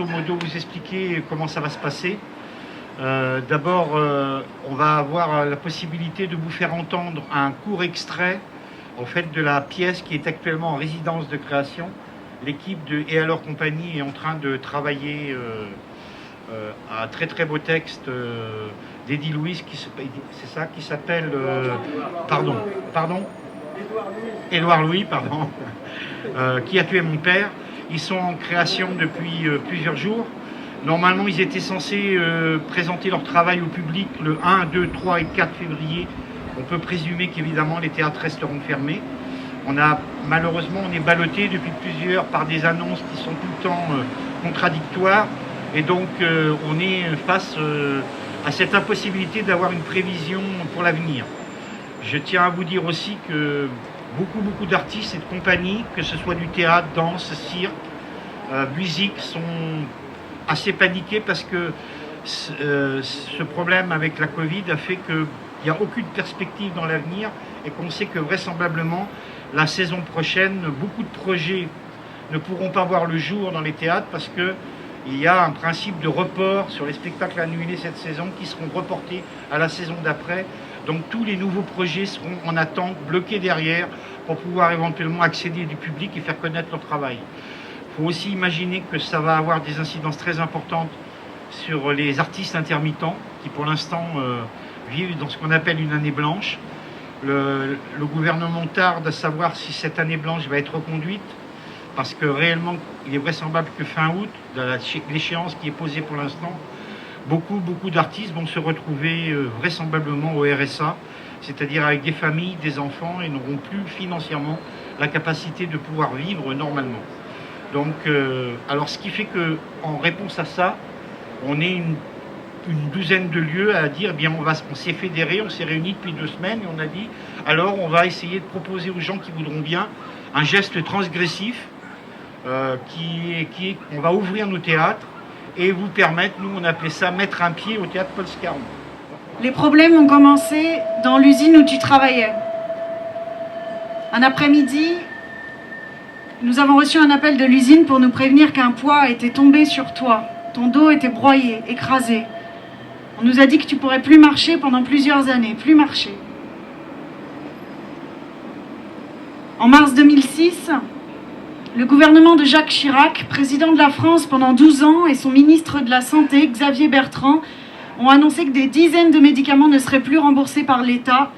grosso modo vous expliquer comment ça va se passer. D'abord, on va avoir la possibilité de vous faire entendre un court extrait en fait, de la pièce qui est actuellement en résidence de création. L'équipe de Et alors compagnie est en train de travailler à un très très beau texte d'Eddie Louis, c'est ça, qui s'appelle... pardon Édouard Louis, pardon, qui a tué mon père. Ils sont en création depuis plusieurs jours. Normalement, ils étaient censés présenter leur travail au public le 1, 2, 3 et 4 février. On peut présumer qu'évidemment, les théâtres resteront fermés. Malheureusement, on est ballotté depuis plusieurs par des annonces qui sont tout le temps contradictoires. Et donc, on est face à cette impossibilité d'avoir une prévision pour l'avenir. Je tiens à vous dire aussi que beaucoup d'artistes et de compagnies, que ce soit du théâtre, danse, cirque, musique, sont assez paniqués parce que ce problème avec la Covid a fait qu'il n'y a aucune perspective dans l'avenir et qu'on sait que vraisemblablement, la saison prochaine, beaucoup de projets ne pourront pas voir le jour dans les théâtres parce qu'il y a un principe de report sur les spectacles annulés cette saison qui seront reportés à la saison d'après. Donc tous les nouveaux projets seront en attente, bloqués derrière, pour pouvoir éventuellement accéder du public et faire connaître leur travail. Il faut aussi imaginer que ça va avoir des incidences très importantes sur les artistes intermittents qui pour l'instant vivent dans ce qu'on appelle une année blanche. Le gouvernement tarde à savoir si cette année blanche va être reconduite parce que réellement il est vraisemblable que fin août, l'échéance qui est posée pour l'instant, beaucoup d'artistes vont se retrouver vraisemblablement au RSA, c'est-à-dire avec des familles, des enfants, et n'auront plus financièrement la capacité de pouvoir vivre normalement. Donc, alors ce qui fait qu'en réponse à ça, on est une douzaine de lieux à dire, eh bien on s'est fédéré, on s'est réunis depuis 2 semaines et on a dit, alors on va essayer de proposer aux gens qui voudront bien un geste transgressif on va ouvrir nos théâtres et vous permettre, nous on appelait ça mettre un pied au théâtre Paul Scarron. Les problèmes ont commencé dans l'usine où tu travaillais. Un après-midi, nous avons reçu un appel de l'usine pour nous prévenir qu'un poids était tombé sur toi. Ton dos était broyé, écrasé. On nous a dit que tu pourrais plus marcher pendant plusieurs années, plus marcher. En mars 2006, le gouvernement de Jacques Chirac, président de la France pendant 12 ans, et son ministre de la Santé, Xavier Bertrand, ont annoncé que des dizaines de médicaments ne seraient plus remboursés par l'État,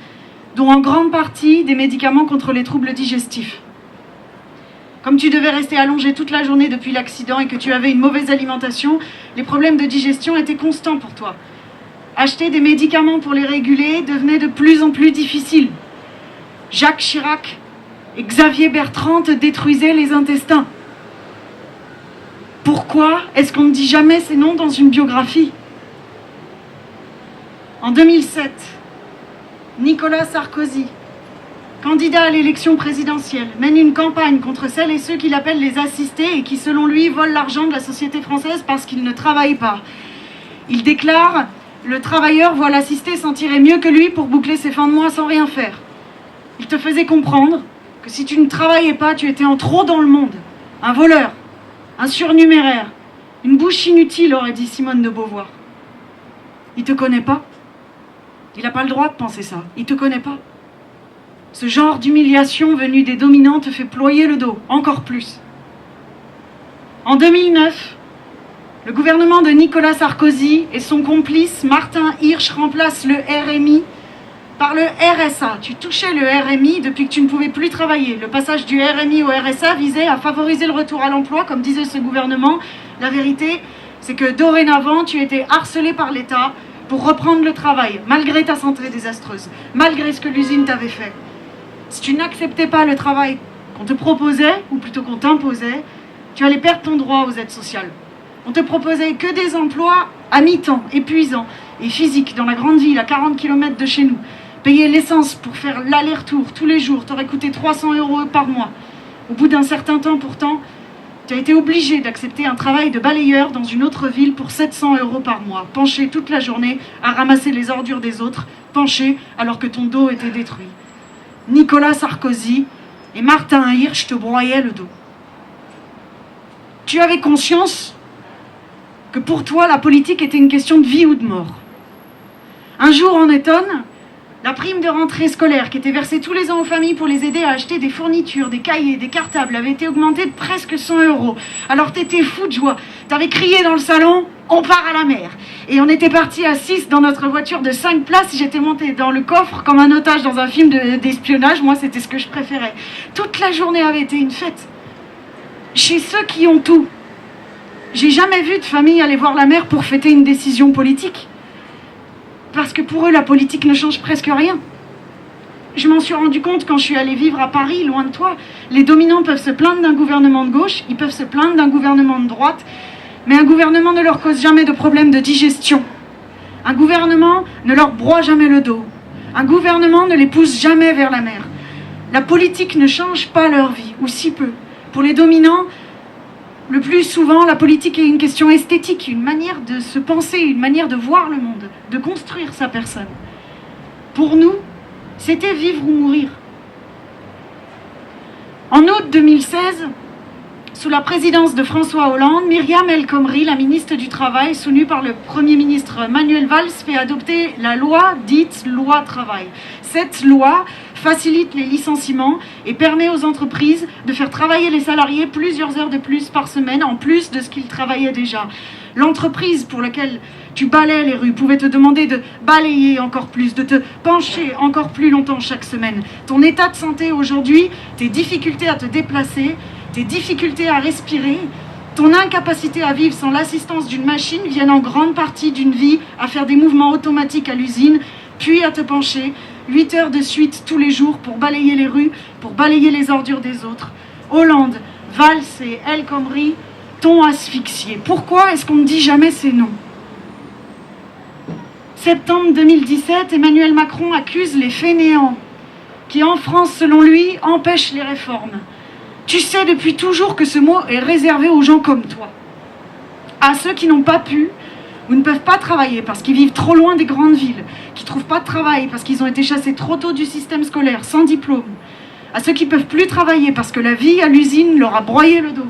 dont en grande partie des médicaments contre les troubles digestifs. Comme tu devais rester allongé toute la journée depuis l'accident et que tu avais une mauvaise alimentation, les problèmes de digestion étaient constants pour toi. Acheter des médicaments pour les réguler devenait de plus en plus difficile. Jacques Chirac et Xavier Bertrand te détruisaient les intestins. Pourquoi est-ce qu'on ne dit jamais ces noms dans une biographie ? En 2007, Nicolas Sarkozy, candidat à l'élection présidentielle, mène une campagne contre celles et ceux qu'il appelle les assistés et qui, selon lui, volent l'argent de la société française parce qu'ils ne travaillent pas. Il déclare « Le travailleur voit l'assisté s'en tirer mieux que lui pour boucler ses fins de mois sans rien faire. » Il te faisait comprendre que si tu ne travaillais pas, tu étais en trop dans le monde. Un voleur, un surnuméraire, une bouche inutile, aurait dit Simone de Beauvoir. Il te connaît pas. Il n'a pas le droit de penser ça. Il te connaît pas. Ce genre d'humiliation venue des dominants te fait ployer le dos, encore plus. En 2009, le gouvernement de Nicolas Sarkozy et son complice Martin Hirsch remplacent le RMI par le RSA. Tu touchais le RMI depuis que tu ne pouvais plus travailler. Le passage du RMI au RSA visait à favoriser le retour à l'emploi, comme disait ce gouvernement. La vérité, c'est que dorénavant, tu étais harcelé par l'État pour reprendre le travail, malgré ta santé désastreuse, malgré ce que l'usine t'avait fait. Si tu n'acceptais pas le travail qu'on te proposait, ou plutôt qu'on t'imposait, tu allais perdre ton droit aux aides sociales. On te proposait que des emplois à mi-temps, épuisants et physiques, dans la grande ville, à 40 km de chez nous. Payer l'essence pour faire l'aller-retour tous les jours t'aurait coûté 300 € par mois. Au bout d'un certain temps, pourtant, tu as été obligé d'accepter un travail de balayeur dans une autre ville pour 700 € par mois, penché toute la journée à ramasser les ordures des autres, penché alors que ton dos était détruit. Nicolas Sarkozy et Martin Hirsch te broyaient le dos. Tu avais conscience que pour toi, la politique était une question de vie ou de mort. Un jour, en automne, la prime de rentrée scolaire qui était versée tous les ans aux familles pour les aider à acheter des fournitures, des cahiers, des cartables avait été augmentée de presque 100 €. Alors t'étais fou de joie. T'avais crié dans le salon, on part à la mer. Et on était partis à 6 dans notre voiture de 5 places. J'étais montée dans le coffre comme un otage dans un film d'espionnage. Moi, c'était ce que je préférais. Toute la journée avait été une fête. Chez ceux qui ont tout, j'ai jamais vu de famille aller voir la mer pour fêter une décision politique. Parce que pour eux, la politique ne change presque rien. Je m'en suis rendu compte quand je suis allée vivre à Paris, loin de toi. Les dominants peuvent se plaindre d'un gouvernement de gauche, ils peuvent se plaindre d'un gouvernement de droite, mais un gouvernement ne leur cause jamais de problème de digestion. Un gouvernement ne leur broie jamais le dos. Un gouvernement ne les pousse jamais vers la mer. La politique ne change pas leur vie, ou si peu. Pour les dominants, le plus souvent, la politique est une question esthétique, une manière de se penser, une manière de voir le monde, de construire sa personne. Pour nous, c'était vivre ou mourir. En août 2016, sous la présidence de François Hollande, Myriam El Khomri, la ministre du Travail, soutenue par le Premier ministre Manuel Valls, fait adopter la loi dite loi travail. Cette loi facilite les licenciements et permet aux entreprises de faire travailler les salariés plusieurs heures de plus par semaine, en plus de ce qu'ils travaillaient déjà. L'entreprise pour laquelle tu balayais les rues pouvait te demander de balayer encore plus, de te pencher encore plus longtemps chaque semaine. Ton état de santé aujourd'hui, tes difficultés à te déplacer, tes difficultés à respirer, ton incapacité à vivre sans l'assistance d'une machine viennent en grande partie d'une vie à faire des mouvements automatiques à l'usine, puis à te pencher 8 heures de suite tous les jours pour balayer les rues, pour balayer les ordures des autres. Hollande, Valls et El Khomri t'ont asphyxié. Pourquoi est-ce qu'on ne dit jamais ces noms ? Septembre 2017, Emmanuel Macron accuse les fainéants qui, en France, selon lui, empêchent les réformes. Tu sais depuis toujours que ce mot est réservé aux gens comme toi, à ceux qui n'ont pas pu ou ne peuvent pas travailler parce qu'ils vivent trop loin des grandes villes, qui ne trouvent pas de travail parce qu'ils ont été chassés trop tôt du système scolaire, sans diplôme, à ceux qui ne peuvent plus travailler parce que la vie à l'usine leur a broyé le dos.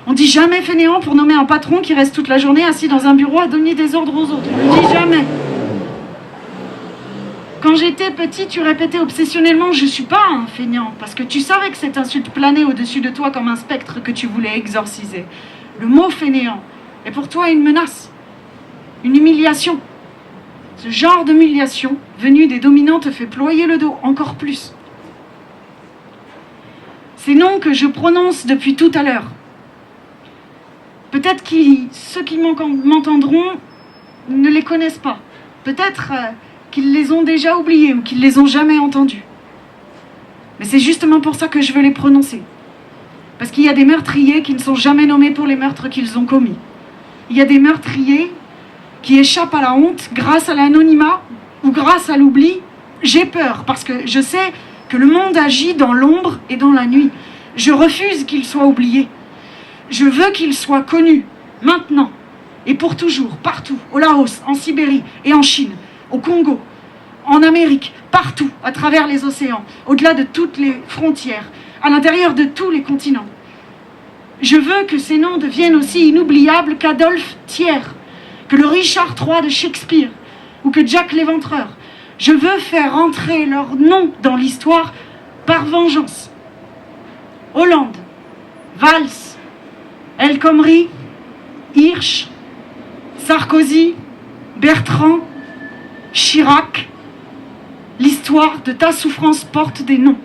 On dit jamais fainéant pour nommer un patron qui reste toute la journée assis dans un bureau à donner des ordres aux autres. On le dit jamais. Quand j'étais petit, tu répétais obsessionnellement « je suis pas un feignant » parce que tu savais que cette insulte planait au-dessus de toi comme un spectre que tu voulais exorciser. Le mot fainéant est pour toi une menace, une humiliation. Ce genre d'humiliation venue des dominants te fait ployer le dos encore plus. Ces noms que je prononce depuis tout à l'heure, peut-être que ceux qui m'entendront ne les connaissent pas. Peut-être qu'ils les ont déjà oubliés ou qu'ils les ont jamais entendus. Mais c'est justement pour ça que je veux les prononcer. Parce qu'il y a des meurtriers qui ne sont jamais nommés pour les meurtres qu'ils ont commis. Il y a des meurtriers qui échappent à la honte grâce à l'anonymat ou grâce à l'oubli. J'ai peur parce que je sais que le monde agit dans l'ombre et dans la nuit. Je refuse qu'ils soient oubliés. Je veux qu'ils soient connus, maintenant et pour toujours, partout, au Laos, en Sibérie et en Chine, au Congo, en Amérique, partout, à travers les océans, au-delà de toutes les frontières, à l'intérieur de tous les continents. Je veux que ces noms deviennent aussi inoubliables qu'Adolphe Thiers, que le Richard III de Shakespeare ou que Jack l'Éventreur. Je veux faire entrer leurs noms dans l'histoire par vengeance. Hollande, Valls, El Khomri, Hirsch, Sarkozy, Bertrand, Chirac. L'histoire de ta souffrance porte des noms.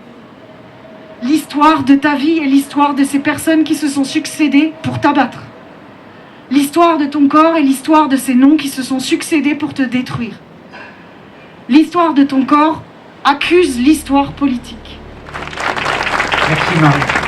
L'histoire de ta vie est l'histoire de ces personnes qui se sont succédées pour t'abattre. L'histoire de ton corps est l'histoire de ces noms qui se sont succédés pour te détruire. L'histoire de ton corps accuse l'histoire politique. Merci Marie.